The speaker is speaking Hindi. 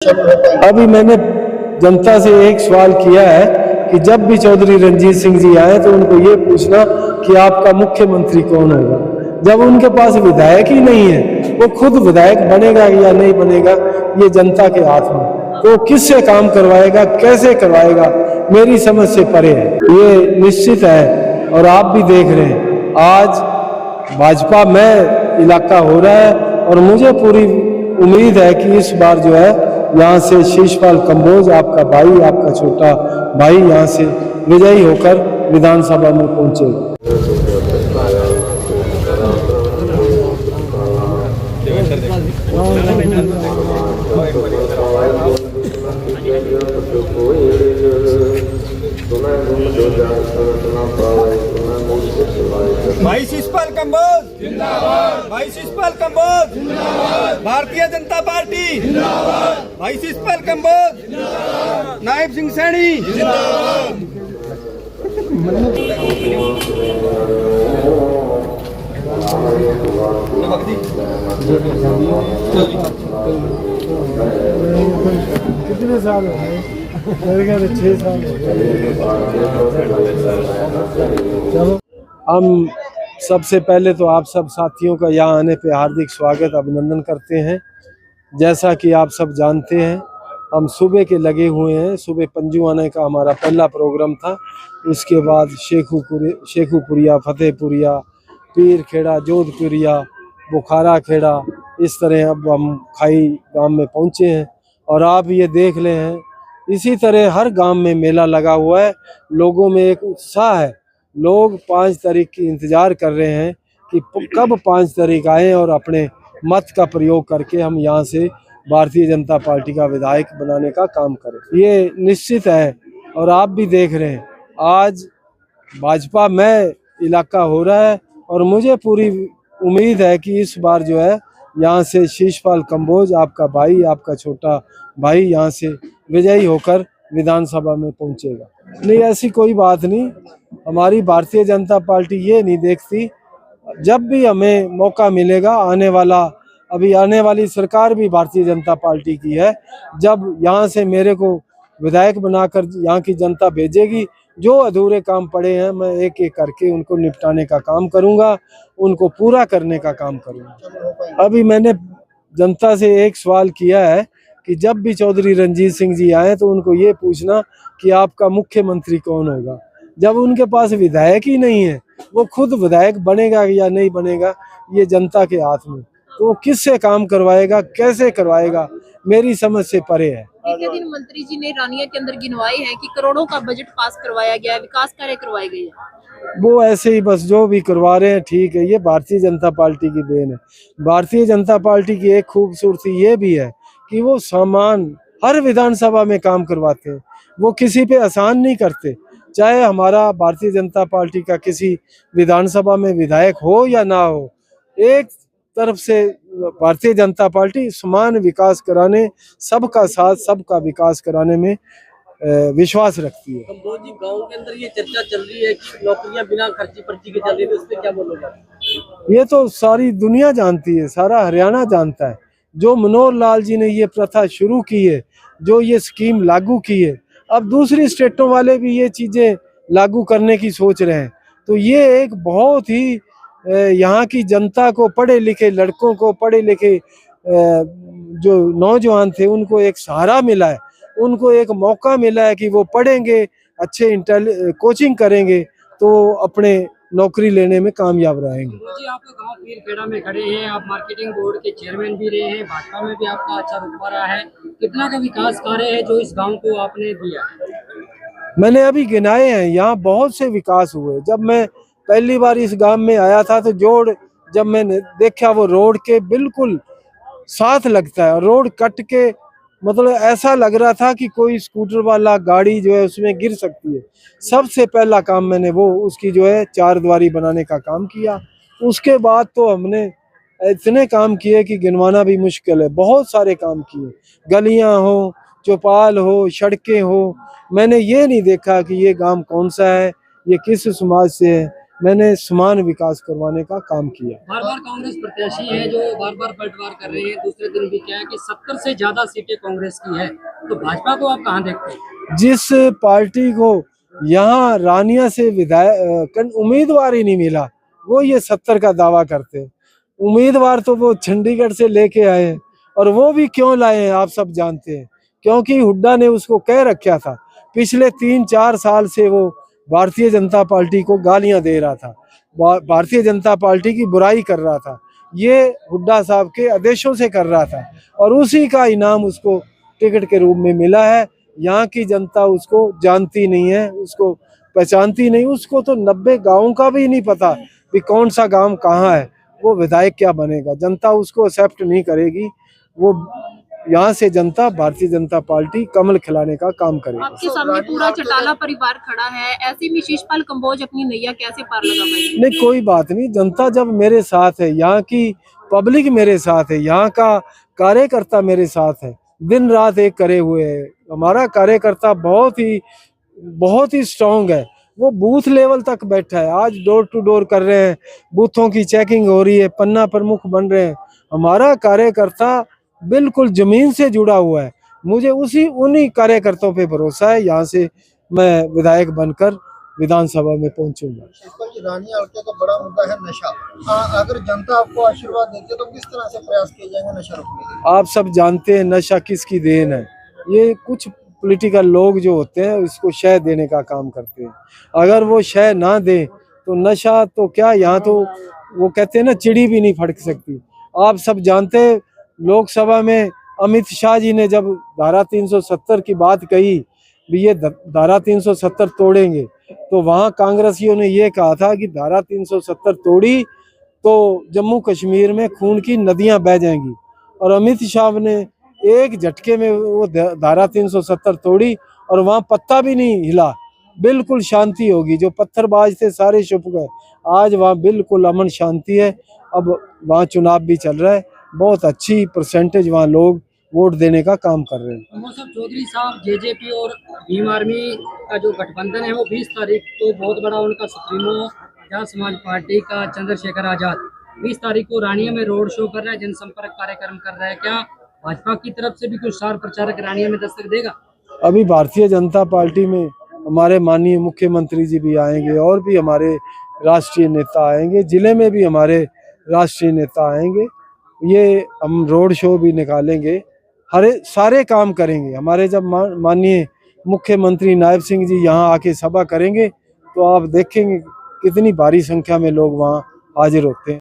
शामिल हो पाएंगे? अभी मैंने जनता से एक सवाल किया है कि जब भी चौधरी रंजीत सिंह जी आए तो उनको ये पूछना कि आपका मुख्यमंत्री कौन होगा। जब उनके पास विधायक ही नहीं है, वो खुद विधायक बनेगा या नहीं बनेगा ये जनता के हाथ में, तो किससे काम करवाएगा, कैसे करवाएगा, मेरी समझ से परे है। ये निश्चित है और आप भी देख रहे हैं आज भाजपा में इलाका हो रहा है और मुझे पूरी उम्मीद है कि इस बार जो है यहाँ से शीशपाल कंबोज, आपका भाई, आपका छोटा भाई यहाँ से विजयी होकर विधानसभा में पहुंचेगा। भाई शीशपाल कंबोज जिंदाबाद, भाई शीशपाल कंबोज जिंदाबाद, भारतीय जनता पार्टी जिंदाबाद, भाई शीशपाल कंबोज जिंदाबाद, नायब सिंह सैनी जिंदाबाद। कितने साल हो गए? 6 साल हो गए। चलो, हम सबसे पहले तो आप सब साथियों का यहाँ आने पे हार्दिक स्वागत, अभिनंदन करते हैं। जैसा कि आप सब जानते हैं हम सुबह के लगे हुए हैं। सुबह पंजू आने का हमारा पहला प्रोग्राम था, उसके बाद शेखुपुरिया, फतेहपुरिया, पीर खेड़ा, जोधपुरिया, बुखारा खेड़ा, इस तरह अब हम खाई गांव में पहुंचे हैं। और आप ये देख ले हैं इसी तरह हर गांव में मेला लगा हुआ है, लोगों में एक उत्साह है। लोग 5 तारीख की इंतज़ार कर रहे हैं कि कब 5 तारीख आए और अपने मत का प्रयोग करके हम यहाँ से भारतीय जनता पार्टी का विधायक बनाने का काम करें। ये निश्चित है और आप भी देख रहे हैं आज भाजपा में इलाका हो रहा है और मुझे पूरी उम्मीद है कि इस बार जो है यहाँ से शीशपाल कंबोज, आपका भाई, आपका छोटा भाई यहाँ से विजयी होकर विधानसभा में पहुंचेगा। नहीं, ऐसी कोई बात नहीं। हमारी भारतीय जनता पार्टी ये नहीं देखती, जब भी हमें मौका मिलेगा अभी आने वाली सरकार भी भारतीय जनता पार्टी की है। जब यहाँ से मेरे को विधायक बनाकर यहाँ की जनता भेजेगी, जो अधूरे काम पड़े हैं मैं एक एक करके उनको निपटाने का काम करूँगा, उनको पूरा करने का काम करूँगा। अभी मैंने जनता से एक सवाल किया है कि जब भी चौधरी रंजीत सिंह जी आए तो उनको ये पूछना कि आपका मुख्यमंत्री कौन होगा। जब उनके पास विधायक ही नहीं है, वो खुद विधायक बनेगा या नहीं बनेगा ये जनता के हाथ में, तो वो किससे काम करवाएगा, कैसे करवाएगा, मेरी समझ से परे है। बीते दिन मंत्री जी ने रानिया के अंदर गिनवाई है कि करोड़ों का बजट पास करवाया गया है, विकास कार्य करवाए गए हैं। वो ऐसे ही बस जो भी करवा रहे हैं ठीक है, ये भारतीय जनता पार्टी की देन है। भारतीय जनता पार्टी की एक खूबसूरती ये भी है कि वो सामान हर विधानसभा में काम करवाते हैं, वो किसी पे आसान नहीं करते। चाहे हमारा भारतीय जनता पार्टी का किसी विधानसभा में विधायक हो या ना हो, एक तरफ से भारतीय जनता पार्टी समान विकास कराने, सबका साथ सबका विकास कराने में विश्वास रखती है। कंबोज जी, गाँव के अंदर ये चर्चा चल रही है कि नौकरियां बिना खर्ची पर्ची के चल रही है, उस पर क्या बोलोगे? ये तो सारी दुनिया जानती है, सारा हरियाणा जानता है। जो मनोहर लाल जी ने ये प्रथा शुरू की है, जो ये स्कीम लागू की है, अब दूसरी स्टेटों वाले भी ये चीज़ें लागू करने की सोच रहे हैं। तो ये एक बहुत ही यहाँ की जनता को, पढ़े लिखे लड़कों को, पढ़े लिखे जो नौजवान थे उनको एक सहारा मिला है, उनको एक मौका मिला है कि वो पढ़ेंगे, अच्छे कोचिंग करेंगे तो अपने नौकरी लेने में कामयाब रहेंगे। जी, आप गांव पीर खेड़ा में खड़े हैं, आप मार्केटिंग बोर्ड के चेयरमैन भी रहे हैं, भाजपा में भी आपका अच्छा रुतबा रहा है। कितना का विकास कार्य है जो इस गांव को आपने दिया? मैंने अभी गिनाए हैं, यहाँ बहुत से विकास हुए। जब मैं पहली बार इस गांव में आया था तो जब मैंने देखा वो रोड के बिल्कुल साथ लगता है, रोड कट के मतलब ऐसा लग रहा था कि कोई स्कूटर वाला गाड़ी जो है उसमें गिर सकती है। सबसे पहला काम मैंने वो उसकी जो है 4 द्वारी बनाने का काम किया। उसके बाद तो हमने इतने काम किए कि गिनवाना भी मुश्किल है, बहुत सारे काम किए। गलियां हो, चौपाल हो, सड़कें हो, मैंने ये नहीं देखा कि ये गांव कौन सा है, ये किस समाज से है। मैंने समान विकास करवाने का काम किया। बार बार कांग्रेस प्रत्याशी है जो बार बार पलटवार कर रहे हैं। दूसरे दिन भी क्या है कि 70 से ज्यादा सीटें कांग्रेस की है, तो भाजपा को आप कहाँ देखते हैं? जिस पार्टी को यहाँ रानिया से विधायक उम्मीदवार ही नहीं मिला, वो ये 70 का दावा करते हैं। उम्मीदवार तो वो चंडीगढ़ से लेके आए हैं, और वो भी क्यों लाए हैं आप सब जानते हैं, क्योंकि हुड्डा ने उसको कह रखा था। पिछले 3-4 साल से वो भारतीय जनता पार्टी को गालियां दे रहा था, भारतीय जनता पार्टी की बुराई कर रहा था, ये हुड्डा साहब के आदेशों से कर रहा था, और उसी का इनाम उसको टिकट के रूप में मिला है। यहाँ की जनता उसको जानती नहीं है, उसको पहचानती नहीं, उसको तो 90 गाँव का भी नहीं पता कि कौन सा गांव कहाँ है, वो विधायक क्या बनेगा। जनता उसको एक्सेप्ट नहीं करेगी। वो यहाँ से जनता भारतीय जनता पार्टी कमल खिलाने का काम करेगी। आपके सामने पूरा चटाला परिवार खड़ा है, ऐसे में शिषपाल कंबोज अपनी नैया कैसे पार लगा पाएंगे? नहीं, कोई बात नहीं, जनता जब मेरे साथ है, यहाँ की पब्लिक मेरे साथ है, यहाँ का कार्यकर्ता मेरे साथ है, दिन रात एक करे हुए है। हमारा कार्यकर्ता बहुत ही स्ट्रांग है, वो बूथ लेवल तक बैठा है। आज डोर टू डोर कर रहे हैं, बूथों की चेकिंग हो रही है, पन्ना प्रमुख बन रहे हैं। हमारा कार्यकर्ता बिल्कुल जमीन से जुड़ा हुआ है। मुझे उन्हीं कार्यकर्ताओं पे भरोसा है। यहाँ से मैं विधायक बनकर विधानसभा में पहुंचूंगा। रानिया हल्के का बड़ा मुद्दा है नशा। अगर जनता आपको आशीर्वाद देती है तो किस तरह से प्रयास किए जाएंगे नशा रोकने के? आप सब जानते हैं नशा किसकी देन है। ये कुछ पॉलिटिकल लोग जो होते हैं इसको शह देने का काम करते हैं। अगर वो शह ना दे तो नशा तो क्या, यहाँ तो वो कहते हैं ना, चिड़ी भी नहीं फड़क सकती। आप सब जानते हैं, लोकसभा में अमित शाह जी ने जब धारा 370 की बात कही, भी ये धारा 370 तोड़ेंगे, तो वहाँ कांग्रेसियों ने ये कहा था कि धारा 370 तोड़ी तो जम्मू कश्मीर में खून की नदियां बह जाएंगी। और अमित शाह ने एक झटके में वो धारा 370 तोड़ी और वहाँ पत्ता भी नहीं हिला, बिल्कुल शांति होगी। जो पत्थरबाज थे सारे छुप गए, आज वहाँ बिल्कुल अमन शांति है। अब वहाँ चुनाव भी चल रहा है, बहुत अच्छी परसेंटेज वहाँ लोग वोट देने का काम कर रहे हैं। मौसम चौधरी साहब, जेजेपी और भीम आर्मी का जो गठबंधन है वो 20 तारीख को बहुत बड़ा उनका सुप्रीमो जन समाज पार्टी का चंद्रशेखर आजाद 20 तारीख को रानिया में रोड शो कर रहा है, जनसंपर्क कार्यक्रम कर रहा है। क्या भाजपा की तरफ से भी कुछ स्टार प्रचारक रानिया में दस्तक देगा? अभी भारतीय जनता पार्टी में हमारे माननीय मुख्यमंत्री जी भी आएंगे और भी हमारे राष्ट्रीय नेता आएंगे, जिले में भी हमारे राष्ट्रीय नेता आएंगे। ये हम रोड शो भी निकालेंगे, सारे काम करेंगे। हमारे जब माननीय मुख्यमंत्री नायब सिंह जी यहाँ आके सभा करेंगे तो आप देखेंगे कितनी भारी संख्या में लोग वहाँ हाजिर होते हैं।